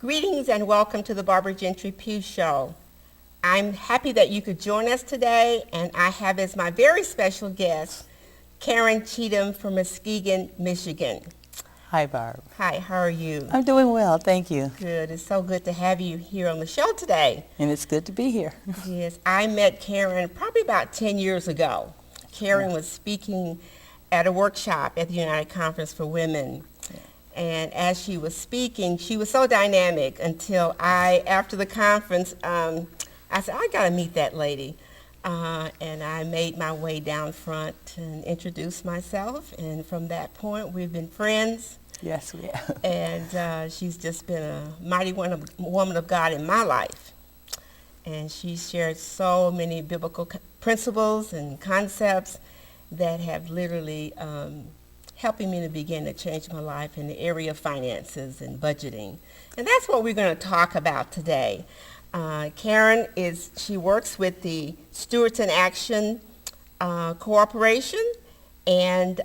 Greetings and welcome to the Barbra Gentry-Pugh Show. I'm happy that you could join us today, and I have as my very special guest, Karen Cheatam from Muskegon, Michigan. Hi, Barb. Hi, how are you? I'm doing well, thank you. Good. It's so good to have you here on the show today. And it's good to be here. Yes, I met Karen probably about 10 years ago. Karen was speaking at a workshop at the United Conference for Women. And as she was speaking, she was so dynamic until after the conference, I said, I got to meet that lady. And I made my way down front and introduced myself. And from that point, we've been friends. Yes, we have. And she's just been a mighty woman of God in my life. And she shared so many biblical principles and concepts that have literally helping me to begin to change my life in the area of finances and budgeting. And that's what we're going to talk about today. Karen she works with the Stewards in Action Corporation, and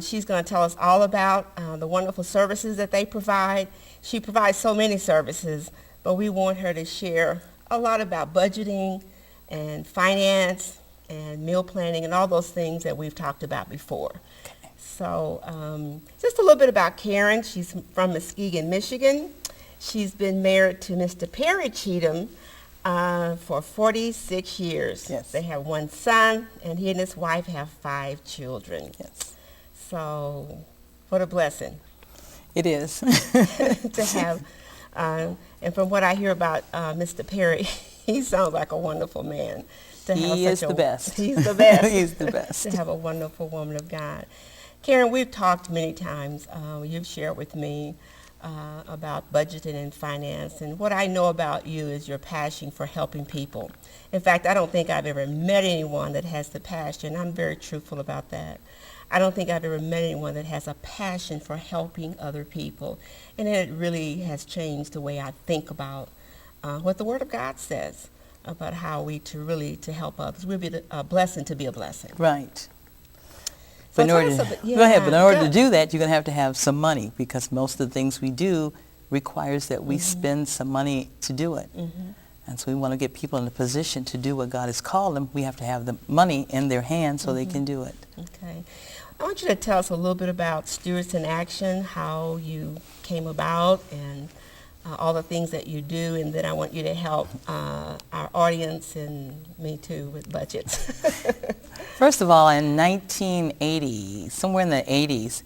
she's going to tell us all about the wonderful services that they provide. She provides so many services, but we want her to share a lot about budgeting and finance and meal planning and all those things that we've talked about before. So just a little bit about Karen. She's from Muskegon, Michigan. She's been married to Mr. Perry Cheatam for 46 years. Yes. They have one son, and he and his wife have 5 children. Yes. So what a blessing. It is. To have, and from what I hear about Mr. Perry, he sounds like a wonderful man. He is the best. He's the best. He's the best. To have a wonderful woman of God. Karen, we've talked many times. You've shared with me about budgeting and finance. And what I know about you is your passion for helping people. In fact, I don't think I've ever met anyone that has the passion. I'm very truthful about that. I don't think I've ever met anyone that has a passion for helping other people. And it really has changed the way I think about what the Word of God says about how we to help others. We'll be a blessing to be a blessing. Right. So But in order to do that, you're going to have some money, because most of the things we do requires that we spend some money to do it. And so we want to get people in a position to do what God has called them. We have to have the money in their hands so they can do it. Okay. I want you to tell us a little bit about Stewards in Action, how you came about, and all the things that you do, and then I want you to help our audience and me too with budgets. First of all, in 1980, somewhere in the 80s,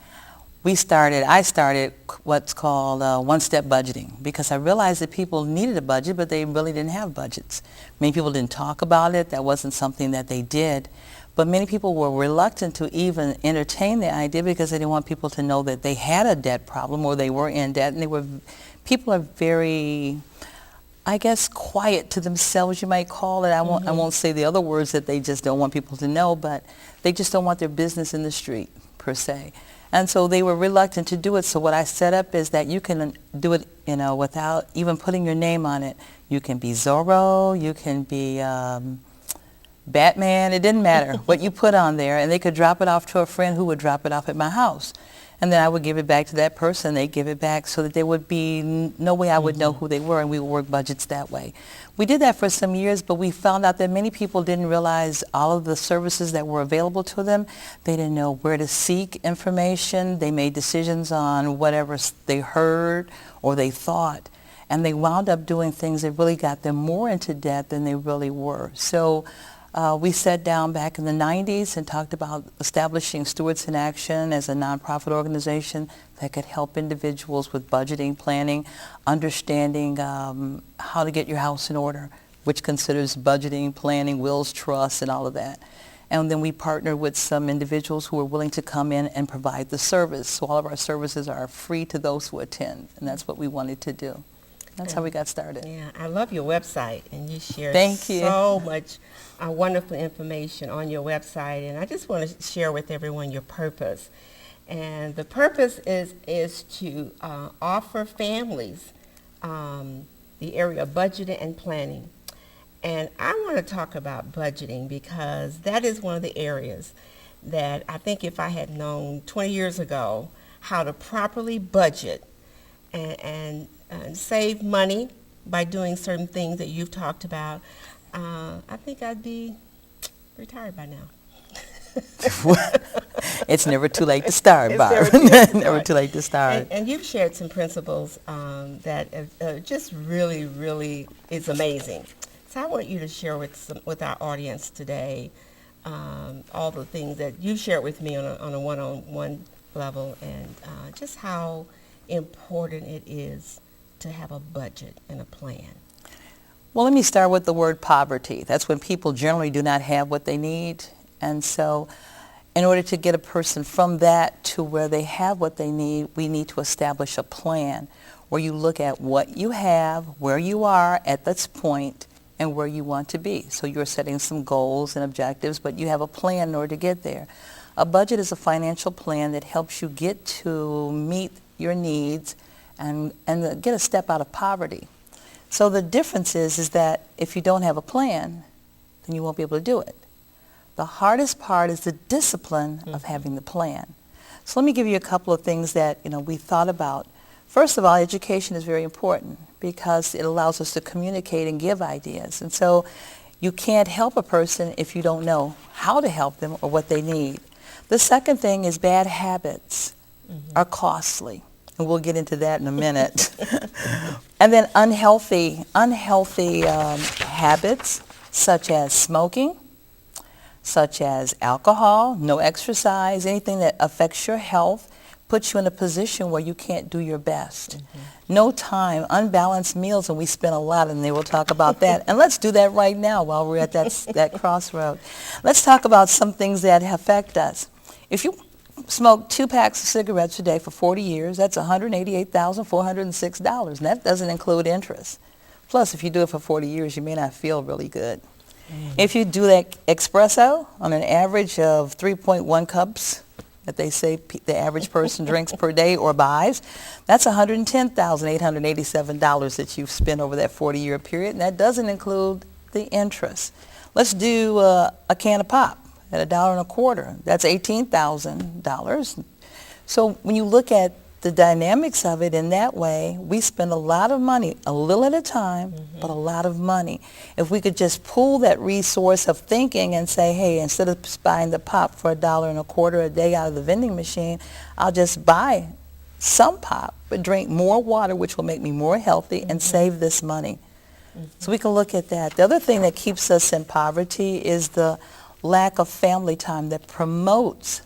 I started what's called one-step budgeting, because I realized that people needed a budget, but they really didn't have budgets. Many people didn't talk about it. That wasn't something that they did. But many people were reluctant to even entertain the idea because they didn't want people to know that they had a debt problem or they were in debt. And people are very, I guess, quiet to themselves, you might call it. I won't say the other words that they just don't want people to know, but they just don't want their business in the street, per se. And so they were reluctant to do it. So what I set up is that you can do it, without even putting your name on it. You can be Zorro, you can be Batman, it didn't matter what you put on there, and they could drop it off to a friend who would drop it off at my house. And then I would give it back to that person, they'd give it back, so that there would be no way I would know who they were, and we would work budgets that way. We did that for some years, but we found out that many people didn't realize all of the services that were available to them. They didn't know where to seek information. They made decisions on whatever they heard or they thought, and they wound up doing things that really got them more into debt than they really were. So we sat down back in the 90s and talked about establishing Stewards in Action as a nonprofit organization that could help individuals with budgeting, planning, understanding how to get your house in order, which considers budgeting, planning, wills, trusts, and all of that. And then we partnered with some individuals who were willing to come in and provide the service. So all of our services are free to those who attend, and that's what we wanted to do. That's how we got started. Yeah, I love your website, and you share so much wonderful information on your website, and I just want to share with everyone your purpose. And the purpose is to offer families the area of budgeting and planning. And I want to talk about budgeting because that is one of the areas that I think if I had known 20 years ago how to properly budget and save money by doing certain things that you've talked about, I think I'd be retired by now. It's never too late to start, It's Barbara. never too late to Never start. too late to start. And you've shared some principles that just really, really is amazing. So I want you to share with our audience today all the things that you shared with me on a one-on-one level, and just how important it is to have a budget and a plan. Well, let me start with the word poverty. That's when people generally do not have what they need. And so in order to get a person from that to where they have what they need, we need to establish a plan where you look at what you have, where you are at this point, and where you want to be. So you're setting some goals and objectives, but you have a plan in order to get there. A budget is a financial plan that helps you get to meet your needs and get a step out of poverty. So the difference is that if you don't have a plan, then you won't be able to do it. The hardest part is the discipline of having the plan. So let me give you a couple of things that we thought about. First of all, education is very important because it allows us to communicate and give ideas. And so you can't help a person if you don't know how to help them or what they need. The second thing is bad habits are costly. And we'll get into that in a minute. And then unhealthy habits such as smoking, such as alcohol, no exercise, anything that affects your health, puts you in a position where you can't do your best. No time, unbalanced meals, and we spend a lot, and they will talk about that. And let's do that right now while we're at that crossroad. Let's talk about some things that affect us. If you smoke 2 packs of cigarettes a day for 40 years, that's $188,406, and that doesn't include interest. Plus, if you do it for 40 years, you may not feel really good. If you do that espresso on an average of 3.1 cups that they say the average person drinks per day or buys, that's $110,887 that you've spent over that 40-year period, and that doesn't include the interest. Let's do a can of pop at $1.25. That's $18,000. So when you look at the dynamics of it in that way, we spend a lot of money, a little at a time, but a lot of money. If we could just pull that resource of thinking and say, hey, instead of buying the pop for $1.25 a day out of the vending machine, I'll just buy some pop, but drink more water, which will make me more healthy, and save this money. So we can look at that. The other thing that keeps us in poverty is the lack of family time that promotes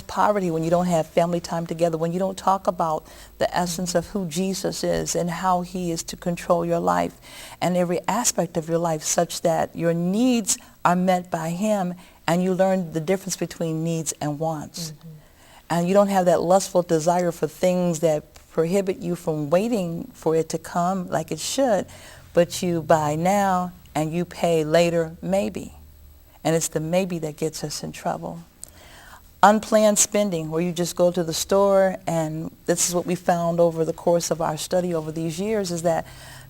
poverty when you don't have family time together, when you don't talk about the essence of who Jesus is and how he is to control your life and every aspect of your life such that your needs are met by him and you learn the difference between needs and wants. And you don't have that lustful desire for things that prohibit you from waiting for it to come like it should, but you buy now and you pay later maybe. And it's the maybe that gets us in trouble. Unplanned spending, where you just go to the store, and this is what we found over the course of our study over these years, is that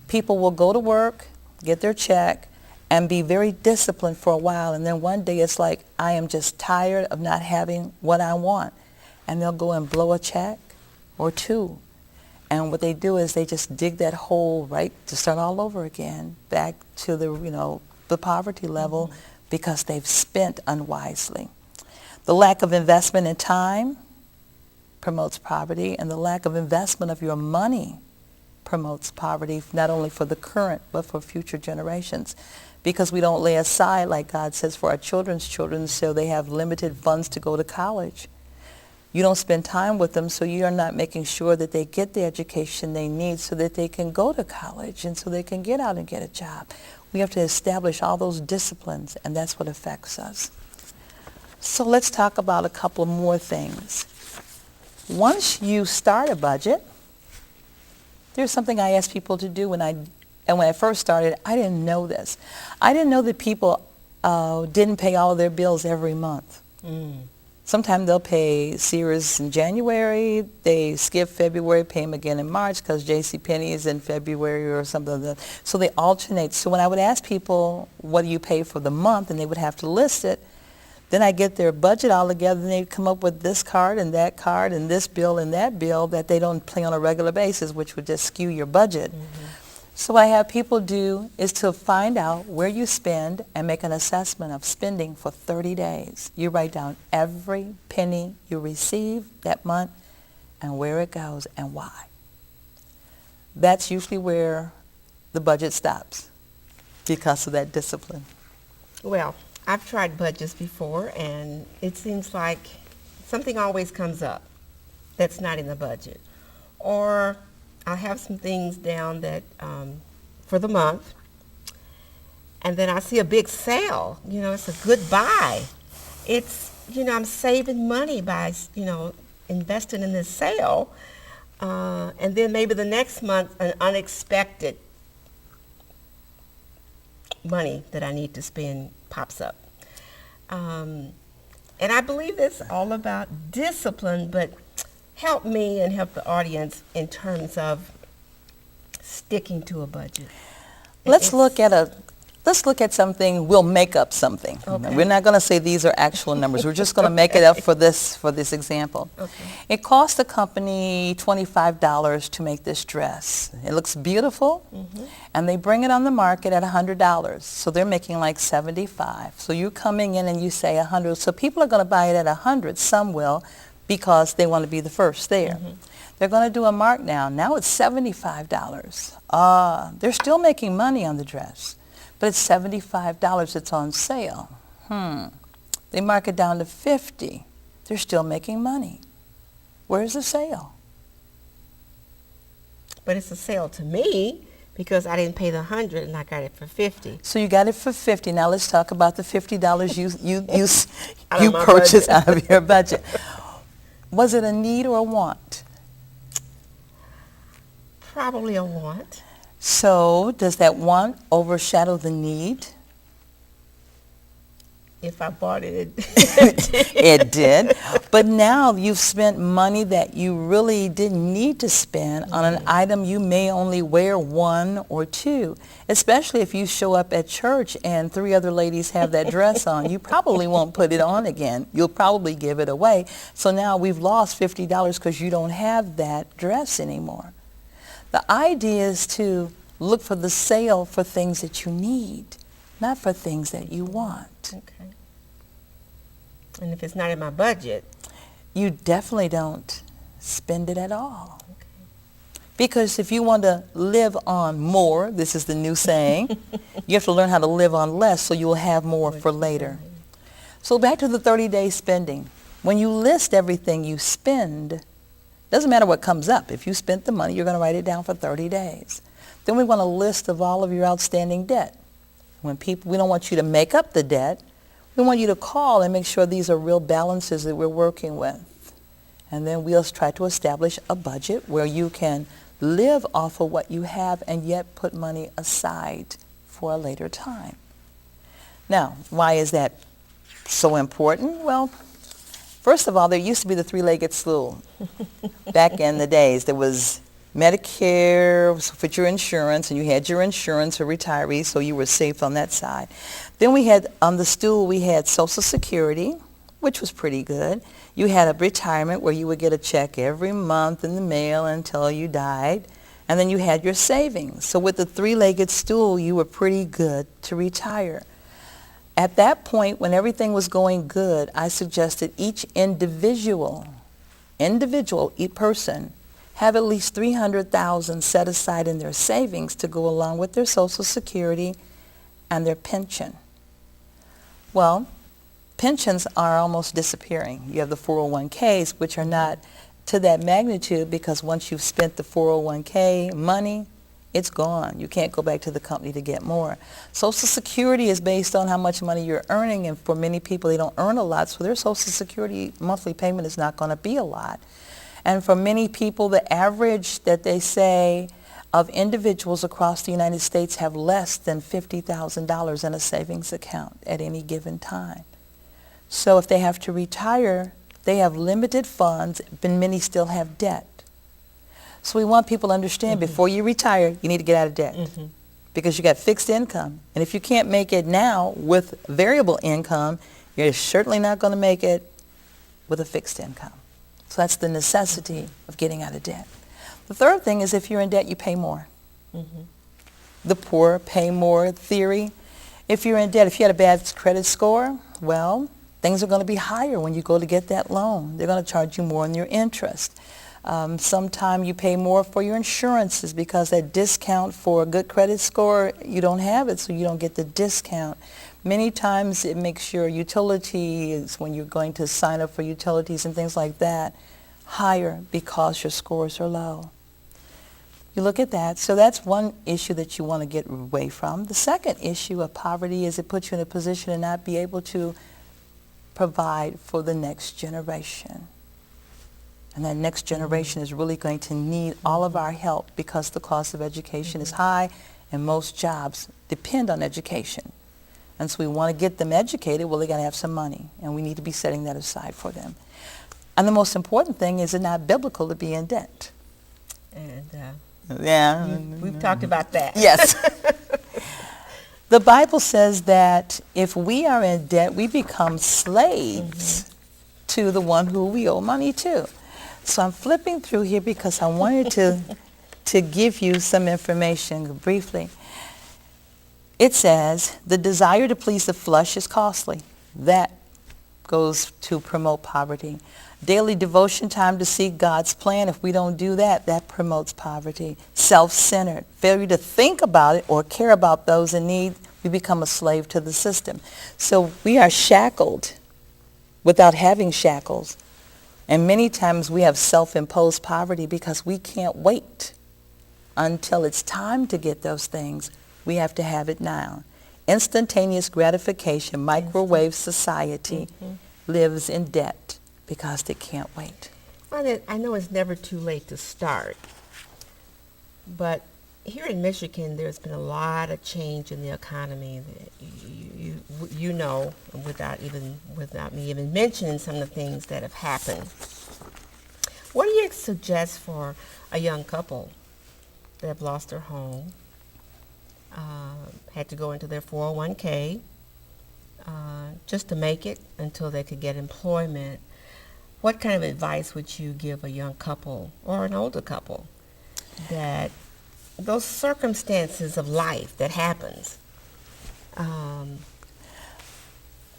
people will go to work, get their check, and be very disciplined for a while, and then one day it's like, I am just tired of not having what I want. And they'll go and blow a check or two. And what they do is they just dig that hole right to start all over again, back to the poverty level because they've spent unwisely. The lack of investment in time promotes poverty, and the lack of investment of your money promotes poverty, not only for the current, but for future generations. Because we don't lay aside, like God says, for our children's children, so they have limited funds to go to college. You don't spend time with them, so you are not making sure that they get the education they need so that they can go to college and so they can get out and get a job. We have to establish all those disciplines, and that's what affects us. So let's talk about a couple more things. Once you start a budget, there's something I ask people to do when I first started, I didn't know this. I didn't know that people didn't pay all of their bills every month. Sometimes they'll pay Sears in January, they skip February, pay them again in March because JCPenney is in February or something. So they alternate. So when I would ask people, what do you pay for the month, and they would have to list it, Then I get their budget all together, and they come up with this card and this bill and that bill that they don't pay on a regular basis, which would just skew your budget. So what I have people do is to find out where you spend and make an assessment of spending for 30 days. You write down every penny you receive that month and where it goes and why. That's usually where the budget stops because of that discipline. Well, I've tried budgets before, and it seems like something always comes up that's not in the budget. Or I'll have some things down that for the month, and then I see a big sale. You know, it's a good buy. It's, you know, I'm saving money by, you know, investing in this sale. And then maybe the next month, an unexpected money that I need to spend pops up. And I believe it's all about discipline, but help me and help the audience in terms of sticking to a budget. Let's look at something. We'll make up something. Okay. We're not going to say these are actual numbers. We're just going to make it up for this example. Okay. It cost the company $25 to make this dress. It looks beautiful, and they bring it on the market at $100. So they're making like $75. So you're coming in and you say $100. So people are going to buy it at $100. Some will, because they want to be the first there. They're going to do a markdown. Now it's $75. They're still making money on the dress, but it's $75. It's on sale. They mark it down to $50. They're still making money. Where's the sale? But it's a sale to me because I didn't pay the $100 and I got it for $50. So you got it for $50. Now let's talk about the $50 Out of you my purchased budget. out of your budget. Was it a need or a want? Probably a want. So does that want overshadow the need? If I bought it, It did. But now you've spent money that you really didn't need to spend on an item you may only wear one or two, especially if you show up at church and 3 other ladies have that dress on. You probably won't put it on again. You'll probably give it away. So now we've lost $50 because you don't have that dress anymore. The idea is to look for the sale for things that you need, not for things that you want. okay. And if it's not in my budget, You definitely don't spend it at all. okay. Because if you want to live on more, this is the new saying, you have to learn how to live on less so you'll have more for later. So back to the 30-day spending. When you list everything you spend, doesn't matter what comes up. If you spent the money, you're going to write it down for 30 days. Then we want a list of all of your outstanding debt. We don't want you to make up the debt. We want you to call and make sure these are real balances that we're working with. And then we'll try to establish a budget where you can live off of what you have and yet put money aside for a later time. Now, why is that so important? Well, first of all, there used to be the 3-legged stool. Back in the days, there was Medicare for your insurance, and you had your insurance for retirees, so you were safe on that side. Then we had, on the stool, we had Social Security, which was pretty good. You had a retirement where you would get a check every month in the mail until you died. And then you had your savings. So with the 3-legged stool, you were pretty good to retire. At that point, when everything was going good, I suggested each individual, each person, have at least $300,000 set aside in their savings to go along with their Social Security and their pension. Well, pensions are almost disappearing. You have the 401ks, which are not to that magnitude because once you've spent the 401k money, it's gone. You can't go back to the company to get more. Social Security is based on how much money you're earning, and for many people, they don't earn a lot, so their Social Security monthly payment is not going to be a lot. And for many people, the average that they say of individuals across the United States have less than $50,000 in a savings account at any given time. So if they have to retire, they have limited funds, but many still have debt. So we want people to understand before you retire, you need to get out of debt because you got fixed income. And if you can't make it now with variable income, You're certainly not going to make it with a fixed income. So that's the necessity of getting out of debt. The third thing is if you're in debt, you pay more. Mm-hmm. The poor pay more theory. If you're in debt, if you had a bad credit score, well, things are going to be higher when you go to get that loan. They're going to charge you more on your interest. Sometimes you pay more for your insurances because that discount for a good credit score, you don't have it, so you don't get the discount. Many times it makes your utilities, when you're going to sign up for utilities and things like that, higher because your scores are low. You look at that. So that's one issue that you want to get away from. The second issue of poverty is it puts you in a position to not be able to provide for the next generation. And that next generation is really going to need all of our help because the cost of education is high and most jobs depend on education. And so we want to get them educated. Well, they got to have some money, and we need to be setting that aside for them. And the most important thing is it's not biblical to be in debt. And we've talked about that. Yes. The Bible says that if we are in debt, we become slaves to the one who we owe money to. So I'm flipping through here because I wanted to give you some information briefly. It says, the desire to please the flesh is costly. That goes to promote poverty. Daily devotion time to seek God's plan. If we don't do that, that promotes poverty. Self-centered. Failure to think about it or care about those in need, we become a slave to the system. So we are shackled without having shackles. And many times we have self-imposed poverty because we can't wait until it's time to get those things. We have to have it now. Instantaneous gratification, microwave society lives in debt because they can't wait. Well, I know it's never too late to start, but here in Michigan, there's been a lot of change in the economy that you know, without me even mentioning some of the things that have happened. What do you suggest for a young couple that have lost their home, had to go into their 401k just to make it until they could get employment? What kind of advice would you give a young couple or an older couple that those circumstances of life that happens?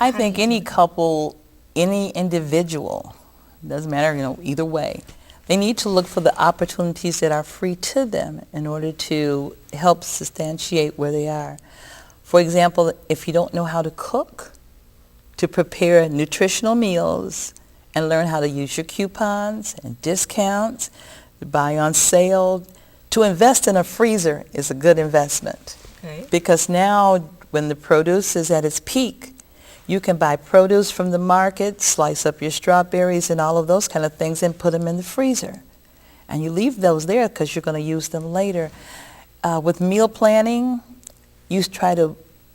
I think any couple, any individual, doesn't matter, either way, they need to look for the opportunities that are free to them in order to help substantiate where they are. For example, if you don't know how to cook, to prepare nutritional meals and learn how to use your coupons and discounts, to buy on sale. To invest in a freezer is a good investment. Okay. Because now when the produce is at its peak, you can buy produce from the market, slice up your strawberries and all of those kind of things and put them in the freezer. And you leave those there because you're going to use them later. With meal planning, you try to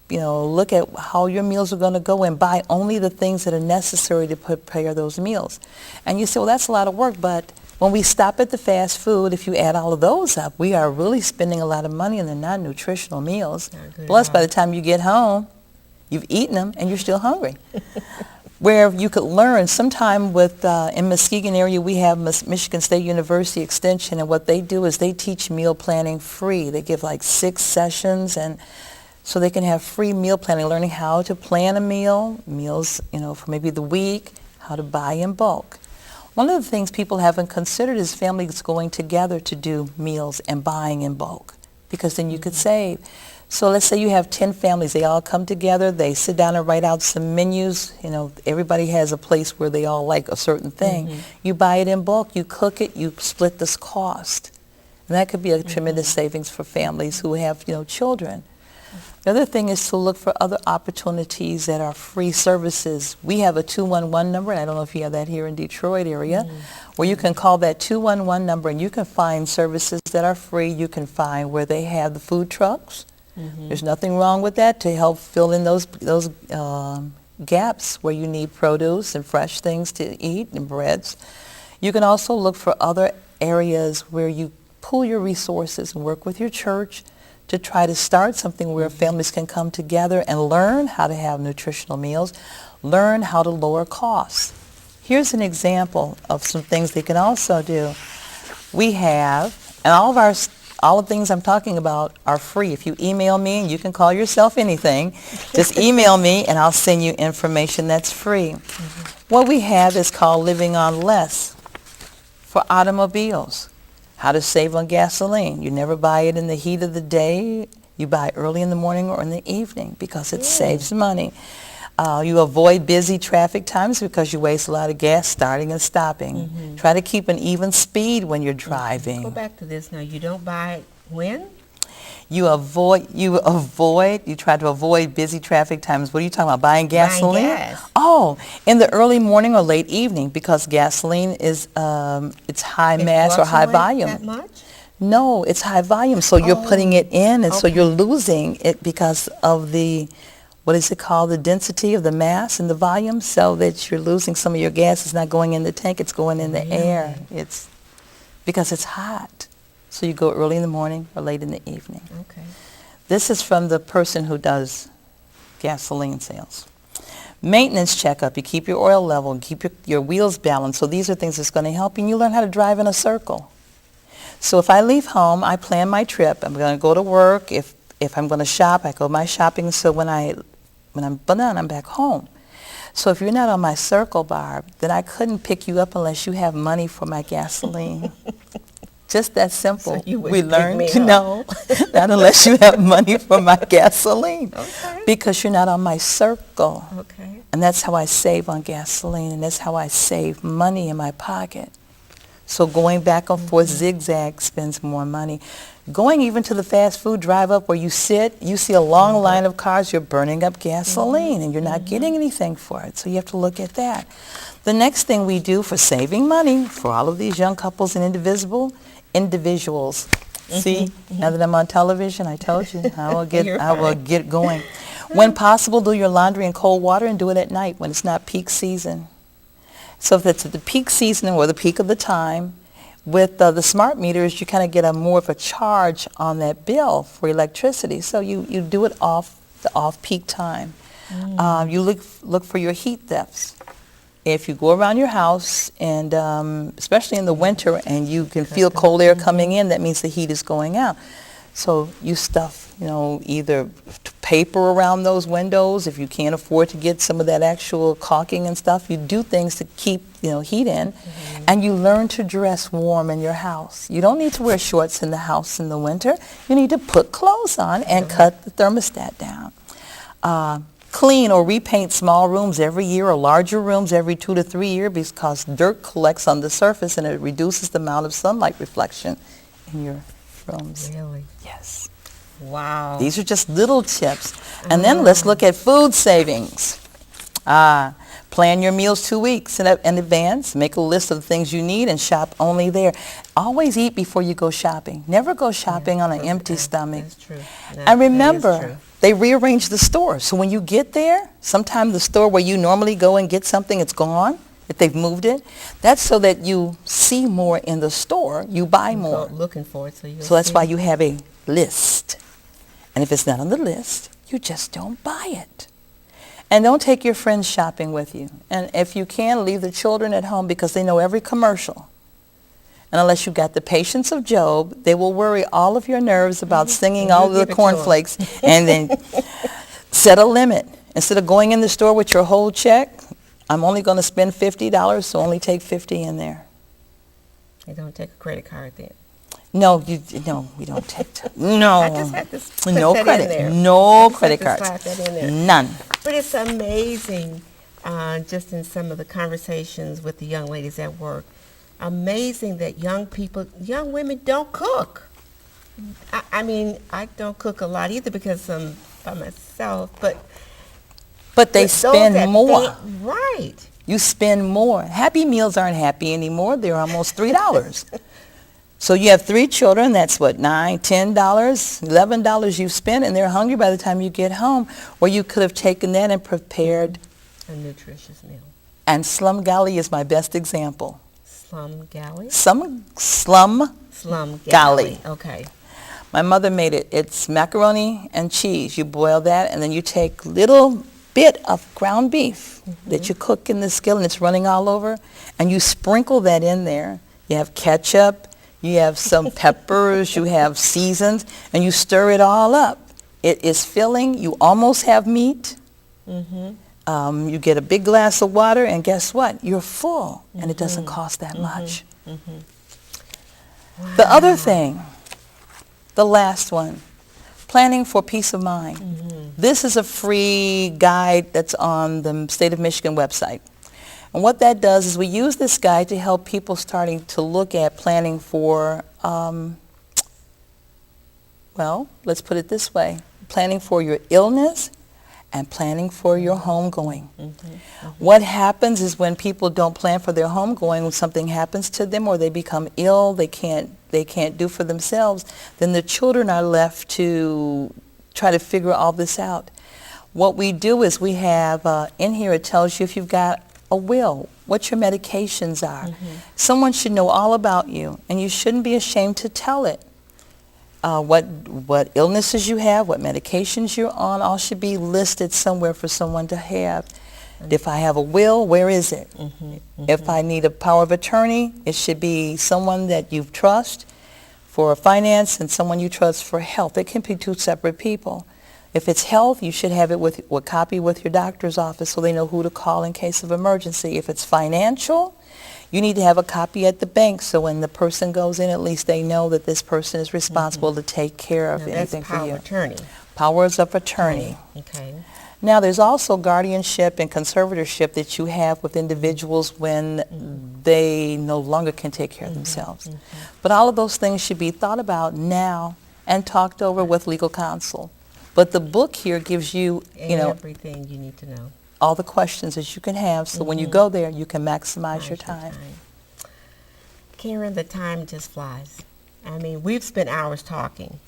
look at how your meals are going to go and buy only the things that are necessary to prepare those meals. And you say, well, that's a lot of work, but when we stop at the fast food, if you add all of those up, we are really spending a lot of money on the non-nutritional meals. Plus, by the time you get home, you've eaten them and you're still hungry. Where you could learn, sometime in Muskegon area, we have Michigan State University Extension, and what they do is they teach meal planning free. They give like 6 sessions, and so they can have free meal planning, learning how to plan a meals, for maybe the week, how to buy in bulk. One of the things people haven't considered is families going together to do meals and buying in bulk, because then you could save. So let's say you have 10 families. They all come together. They sit down and write out some menus. Everybody has a place where they all like a certain thing. You buy it in bulk. You cook it. You split this cost. And that could be a tremendous savings for families who have, children. The other thing is to look for other opportunities that are free services. We have a 211 number, and I don't know if you have that here in Detroit area, where you can call that 211 number and you can find services that are free. You can find where they have the food trucks. There's nothing wrong with that to help fill in those gaps where you need produce and fresh things to eat and breads. You can also look for other areas where you pool your resources and work with your church to try to start something where families can come together and learn how to have nutritional meals, learn how to lower costs. Here's an example of some things they can also do. We have, and all the things I'm talking about are free. If you email me, and you can call yourself anything, just email me and I'll send you information that's free. What we have is called Living on Less for automobiles. How to save on gasoline. You never buy it in the heat of the day. You buy early in the morning or in the evening because it saves money. You avoid busy traffic times because you waste a lot of gas starting and stopping. Try to keep an even speed when you're driving. Go back to this now. You don't buy it when? You try to avoid busy traffic times. What are you talking about? Buying gasoline? Buying gas. Oh, in the early morning or late evening because gasoline is it's high mass or high volume. That much? No, it's high volume. So you're putting it in and so you're losing it because of the, what is it called, the density of the mass and the volume, so that you're losing some of your gas. It's not going in the tank, it's going in the air. It's because it's hot. So you go early in the morning or late in the evening. Okay. This is from the person who does gasoline sales. Maintenance checkup. You keep your oil level, keep your wheels balanced. So these are things that's going to help you. And you learn how to drive in a circle. So if I leave home, I plan my trip. I'm going to go to work. If I'm going to shop, I go my shopping. So when I'm done, I'm back home. So if you're not on my circle, Barb, then I couldn't pick you up unless you have money for my gasoline. Just that simple. So we learned to know, not unless you have money for my gasoline, because you're not on my circle. Okay. And that's how I save on gasoline, and that's how I save money in my pocket. So going back and forth zigzag spends more money. Going even to the fast food drive-up where you sit, you see a long line of cars, you're burning up gasoline, and you're not getting anything for it. So you have to look at that. The next thing we do for saving money for all of these young couples and individuals. See, now that I'm on television, I told you, I will get going. When possible, do your laundry in cold water and do it at night when it's not peak season. So if it's at the peak season or the peak of the time, with the smart meters, you kind of get more of a charge on that bill for electricity. So you do it off the off-peak time. You look for your heat thefts. If you go around your house, and especially in the winter, and you can feel cold air coming in, that means the heat is going out. So you stuff, either paper around those windows. If you can't afford to get some of that actual caulking and stuff, you do things to keep, heat in. And you learn to dress warm in your house. You don't need to wear shorts in the house in the winter. You need to put clothes on and cut the thermostat down. Clean or repaint small rooms every year or larger rooms every 2 to 3 years because dirt collects on the surface and it reduces the amount of sunlight reflection in your rooms. Really? Yes. Wow. These are just little tips. And then let's look at food savings. Plan your meals 2 weeks in advance. Make a list of the things you need and shop only there. Always eat before you go shopping. Never go shopping on an empty stomach. That's true. And remember, they rearrange the store. So when you get there, sometimes the store where you normally go and get something, it's gone. If they've moved it, that's so that you see more in the store, you buy more. Looking for it, so that's why you have a list. And if it's not on the list, you just don't buy it. And don't take your friends shopping with you. And if you can, leave the children at home because they know every commercial. And unless you've got the patience of Job, they will worry all of your nerves about singing all of the cornflakes. And then set a limit. Instead of going in the store with your whole check, I'm only going to spend $50, so only take $50 in there. They don't take a credit card then. No, we don't take. No. I just had to put no that credit. in there. No credit cards. Slide that in there. None. But it's amazing, just in some of the conversations with the young ladies at work. Amazing that young women don't cook. I mean, I don't cook a lot either because I'm by myself, but they spend more. Right. You spend more. Happy Meals aren't happy anymore. They're almost $3. So you have 3 children. That's what, $9, $10, $11 you've spent, and they're hungry by the time you get home. Or you could have taken that and prepared a nutritious meal. And Slum Galley is my best example. Slum Galley? Slum Galley. Okay. My mother made it. It's macaroni and cheese. You boil that, and then you take little bit of ground beef that you cook in the skillet, and it's running all over, and you sprinkle that in there. You have ketchup, you have some peppers, you have seasons, and you stir it all up. It is filling. You almost have meat. You get a big glass of water, and guess what? You're full, and it doesn't cost that much. Wow. The other thing, the last one, planning for peace of mind. This is a free guide that's on the State of Michigan website. And what that does is we use this guide to help people starting to look at planning for, well, let's put it this way, planning for your illness and planning for your homegoing. What happens is when people don't plan for their homegoing, when something happens to them or they become ill, they can't do for themselves, then the children are left to try to figure all this out. What we do is we have, in here it tells you if you've got a will, what your medications are. Someone should know all about you, and you shouldn't be ashamed to tell it. What illnesses you have, what medications you're on, all should be listed somewhere for someone to have. If I have a will, where is it? If I need a power of attorney, it should be someone that you trust for finance and someone you trust for health. It can be two separate people. If it's health, you should have it with a copy with your doctor's office so they know who to call in case of emergency. If it's financial, you need to have a copy at the bank so when the person goes in, at least they know that this person is responsible to take care of anything for you. That's power of attorney. Powers of attorney. Okay. Now, there's also guardianship and conservatorship that you have with individuals when they no longer can take care of themselves. But all of those things should be thought about now and talked over with legal counsel. But the book here gives you, everything you need to know. all the questions that you can have, so when you go there, you can maximize your time. Karen, the time just flies. I mean, we've spent hours talking.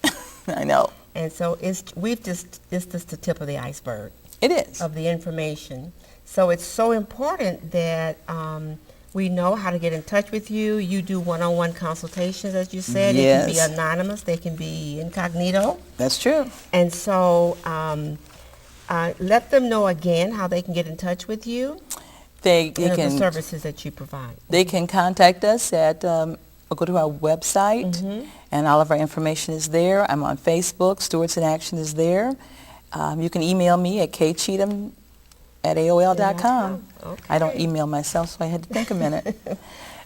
I know. And so it's just the tip of the iceberg. It is. Of the information. So it's so important that we know how to get in touch with you. You do one-on-one consultations, as you said. Yes. They can be anonymous. They can be incognito. That's true. And so let them know again how they can get in touch with you. They and can the services that you provide. They can contact us at go to our website, and all of our information is there. I'm on Facebook. Stewards in Action is there. You can email me at kcheatam@aol.com. Okay. I don't email myself, so I had to think a minute.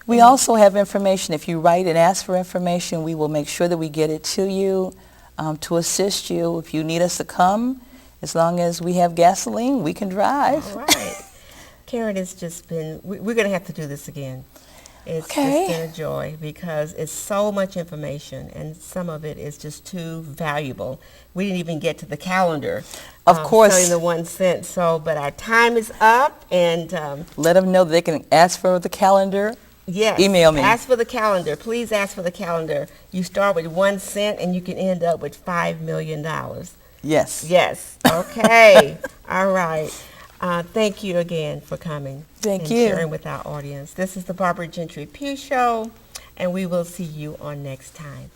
We also have information. If you write and ask for information, we will make sure that we get it to you to assist you. If you need us to come, as long as we have gasoline, we can drive. All right. Karen, it's just been, we're going to have to do this again. It's Okay. been a joy because it's so much information and some of it is just too valuable. We didn't even get to the calendar. Of course. Selling the 1 cent. So, but our time is up and Let them know that they can ask for the calendar. yes. Email me. Ask for the calendar. Please ask for the calendar. You start with 1 cent and you can end up with $5 million. Yes. Yes. Okay. All right. Thank you again for coming. Thank and you. sharing with our audience. This is the Barbra Gentry-Pugh Show, and we will see you on next time.